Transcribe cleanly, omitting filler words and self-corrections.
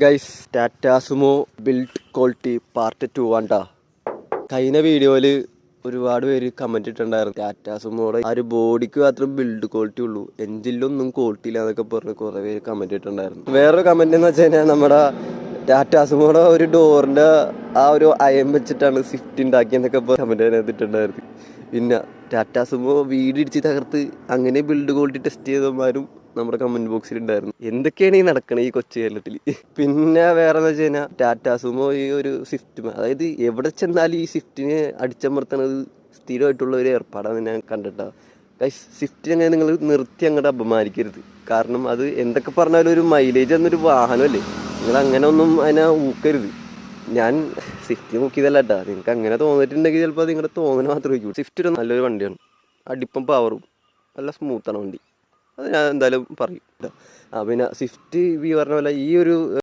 Guys, Tata sumo build quality part 2 ആണ്ടാ. കഴിഞ്ഞ വീഡിയോയിൽ ഒരുപാട് പേര് കമൻറ്റ് ഇട്ടിട്ടുണ്ടായിരുന്നു ടാറ്റാ സുമോയുടെ ആ ഒരു ബോഡിക്ക് മാത്രം ബിൽഡ് ക്വാളിറ്റി ഉള്ളൂ, എഞ്ചിനിലൊന്നും ക്വാളിറ്റി ഇല്ല എന്നൊക്കെ പറഞ്ഞ് കുറേ പേര് കമൻറ്റ് ഇട്ടിട്ടുണ്ടായിരുന്നു. വേറൊരു കമൻറ്റ് എന്ന് വെച്ച് കഴിഞ്ഞാൽ നമ്മുടെ ടാറ്റാ സുമോയുടെ ഒരു ഡോറിൻ്റെ ആ ഒരു അയം വെച്ചിട്ടാണ് സ്വിഫ്റ്റ് ഉണ്ടാക്കിയെന്നൊക്കെ കമൻറ്റ് ചെയ്തിട്ടുണ്ടായിരുന്നു. പിന്നെ ടാറ്റാ സുമോ വീടിടിച്ച് തകർത്ത് അങ്ങനെ ബിൽഡ് ക്വാളിറ്റി ടെസ്റ്റ് ചെയ്തവന്മാരും നമ്മുടെ കമൻറ്റ് ബോക്സിൽ ഉണ്ടായിരുന്നു. എന്തൊക്കെയാണ് ഈ നടക്കണത് ഈ കൊച്ചു കേരളത്തിൽ? പിന്നെ വേറെ എന്ന് വെച്ച് കഴിഞ്ഞാൽ ടാറ്റാ സുമോ ഈ ഒരു സ്വിഫ്റ്റ്, അതായത് എവിടെ ചെന്നാലും ഈ സ്വിഫ്റ്റിനെ അടിച്ചമർത്തണത് സ്ഥിരമായിട്ടുള്ള ഒരു ഏർപ്പാടാണ് ഞാൻ കണ്ടിട്ടാണ്. സ്വിഫ്റ്റിനെ നിങ്ങൾ നിർത്തി അങ്ങോട്ട് അപമാനിക്കരുത്. കാരണം അത് എന്തൊക്കെ പറഞ്ഞാലും ഒരു മൈലേജ് എന്നൊരു വാഹനമല്ലേ, നിങ്ങൾ അങ്ങനെ ഒന്നും അതിനെ ഊക്കരുത്. ഞാൻ സ്വിഫ്റ്റ് നോക്കിയതല്ല കേട്ടോ, നിങ്ങൾക്ക് അങ്ങനെ തോന്നിയിട്ടുണ്ടെങ്കിൽ ചിലപ്പോൾ അത് നിങ്ങളുടെ തോന്നൽ മാത്രമേ വയ്ക്കൂ. സ്വിഫ്റ്റ് ഒരു നല്ലൊരു വണ്ടിയാണ്, അടിപ്പം പവറും നല്ല സ്മൂത്താണ് വണ്ടി, അത് ഞാൻ എന്തായാലും പറയും. പിന്നെ സ്വിഫ്റ്റ് ഈ പറഞ്ഞ പോലെ ഈ ഒരു